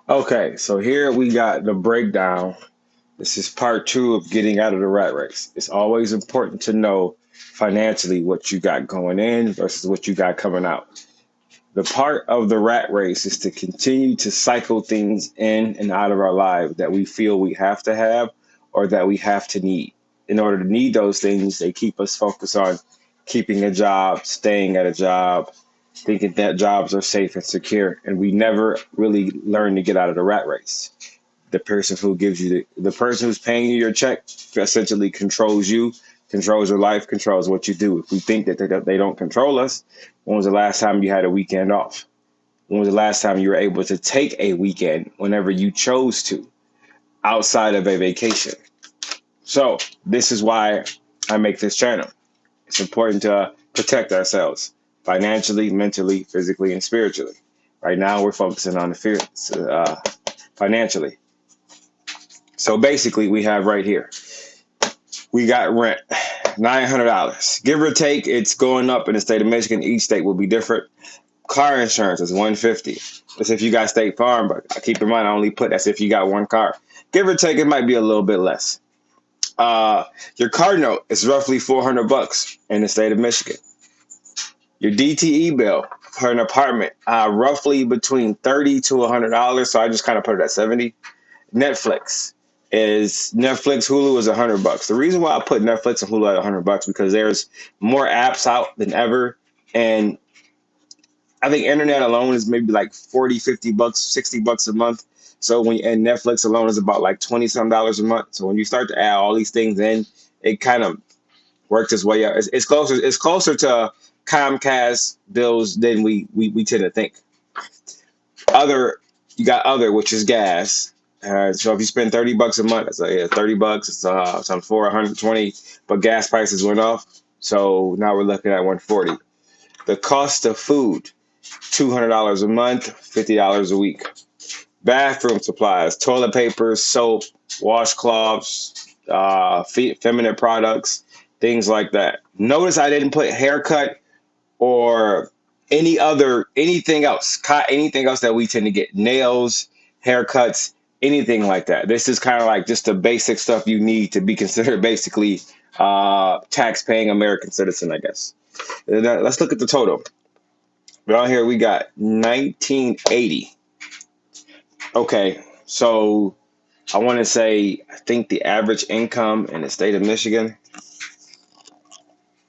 Okay, so here we got the breakdown. This is part two of getting out of the rat race. It's always important to know financially what you got going in versus what you got coming out. The part of the rat race is to continue to cycle things in and out of our lives that we feel we have to have or that we have to need. In order to need those things, they keep us focused on keeping a job, staying at a job, thinking that jobs are safe and secure. And we never really learn to get out of the rat race. The person who gives you the person who's paying you your check essentially controls you, controls your life, controls what you do. If we think that they don't control us, when was the last time you had a weekend off? When was the last time you were able to take a weekend whenever you chose to outside of a vacation? So this is why I make this channel. It's important to protect ourselves financially, mentally, physically, and spiritually. Right now, we're focusing on the fear financially. So basically, we have right here, we got rent, $900. Give or take, it's going up in the state of Michigan. Each state will be different. Car insurance is $150. That's if you got State Farm, but keep in mind, I only put that's if you got one car. Give or take, it might be a little bit less. Your car note is roughly $400 in the state of Michigan. Your DTE bill for an apartment, roughly between $30 to $100. So I just kind of put it at 70. Netflix, Hulu is $100. The reason why I put Netflix and Hulu at $100 because there's more apps out than ever, and I think internet alone is maybe like 40, $50, $60 a month. So and Netflix alone is about like 20 some dollars a month. So when you start to add all these things in, it kind of works its way out. It's closer. It's closer to Comcast bills than we tend to think. Other you got other, which is gas. So if you spend $30 a month, it's like yeah, $30. It's on 420, but gas prices went off. So now we're looking at 140. The cost of food, $200 a month, $50 a week. Bathroom supplies, toilet paper, soap, washcloths, feminine products, things like that. Notice I didn't put haircut or anything else that we tend to get, nails, haircuts, anything like that. This is kind of like just the basic stuff you need to be considered basically tax paying American citizen, I guess. Let's look at the total. Down here we got 1980. Okay, so I want to say I think the average income in the state of Michigan.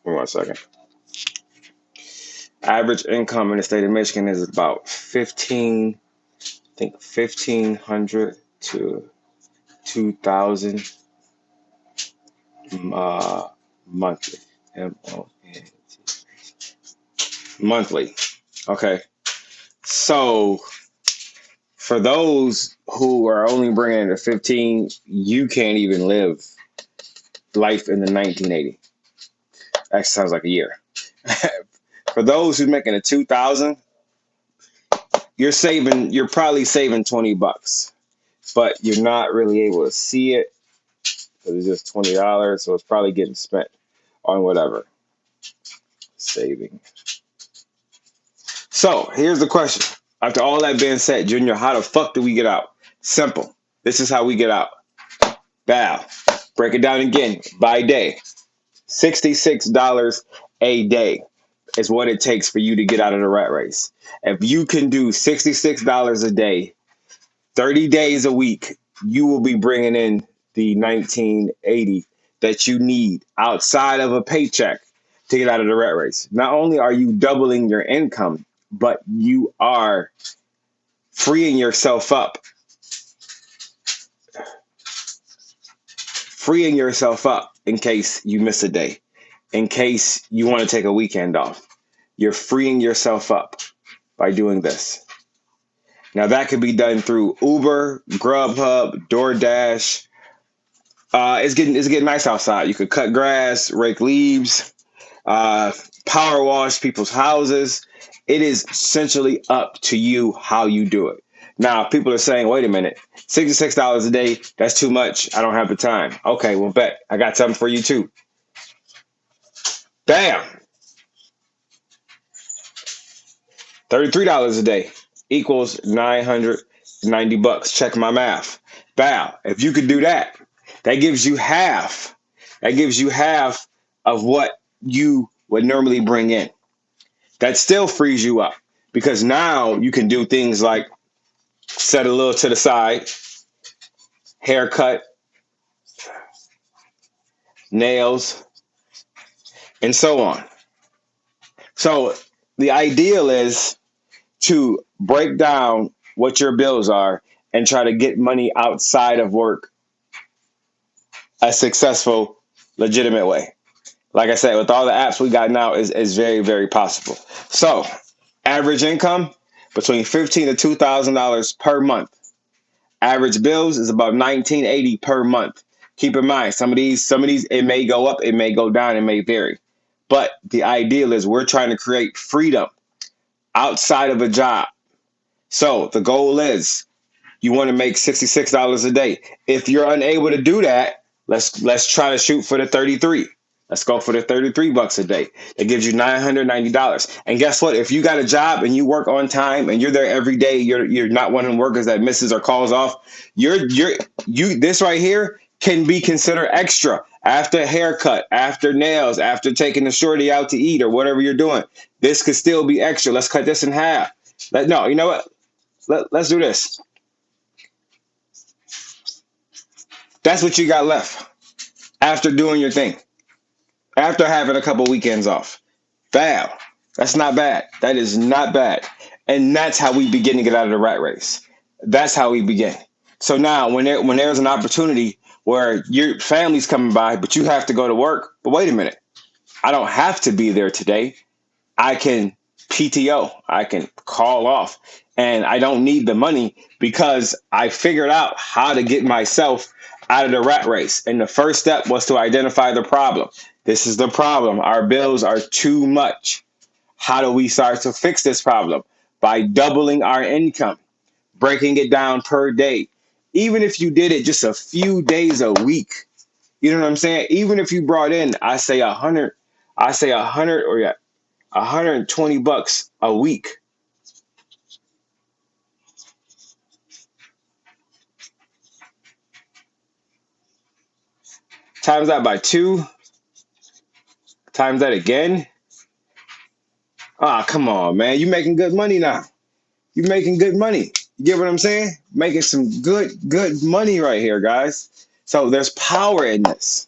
Hold on a second. Average income in the state of Michigan is about 1,500 to 2,000 monthly. Monthly. Okay. So for those who are only bringing it to 15, you can't even live life in the 1980. That sounds like a year. For those who are making a 2,000, you're probably saving $20, but you're not really able to see it because it's just $20, so it's probably getting spent on whatever. Saving. So here's the question. After all that being said, Junior, how the fuck do we get out? Simple. This is how we get out. Bow. Break it down again by day. $66 a day is what it takes for you to get out of the rat race. If you can do $66 a day, 30 days a week, you will be bringing in the 1980 that you need outside of a paycheck to get out of the rat race. Not only are you doubling your income, but you are freeing yourself up in case you miss a day, in case you want to take a weekend off. You're freeing yourself up by doing this. Now that could be done through Uber, Grubhub, DoorDash. It's getting nice outside. You could cut grass, rake leaves, power wash people's houses. It is essentially up to you how you do it. Now, people are saying, wait a minute, $66 a day, that's too much. I don't have the time. Okay, well, bet. I got something for you, too. Bam! $33 a day. equals 990 bucks. Check my math. Bow. If you could do that, that gives you half. That gives you half of what you would normally bring in. That still frees you up because now you can do things like set a little to the side, haircut, nails, and so on. So the ideal is to break down what your bills are and try to get money outside of work a successful, legitimate way. Like I said, with all the apps we got now, is very, very possible. So, average income between $15 to $2,000 per month. Average bills is about $1980 per month. Keep in mind, some of these, it may go up, it may go down, it may vary. But the ideal is we're trying to create freedom outside of a job. So the goal is you want to make $66 a day. If you're unable to do that, let's try to shoot for the 33. Let's go for the 33 bucks a day. It gives you $990. And guess what? If you got a job and you work on time and you're there every day, you're not one of them workers that misses or calls off. This right here can be considered extra after a haircut, after nails, after taking the shorty out to eat or whatever you're doing. This could still be extra. Let's cut this in half. No, you know what? Let's do this. That's what you got left after doing your thing. After having a couple weekends off. Bam. That's not bad. That is not bad. And that's how we begin to get out of the rat race. That's how we begin. So now when there's an opportunity where your family's coming by, but you have to go to work, but wait a minute. I don't have to be there today. I can PTO. I can call off. And I don't need the money because I figured out how to get myself out of the rat race. And the first step was to identify the problem. This is the problem. Our bills are too much. How do we start to fix this problem? By doubling our income, breaking it down per day. Even if you did it just a few days a week, you know what I'm saying? Even if you brought in, I say 100 or 120 bucks a week. Times that by 2. Times that again. Ah, come on, man. You making good money now. You making good money. You get what I'm saying? Making some good money right here, guys. So there's power in this.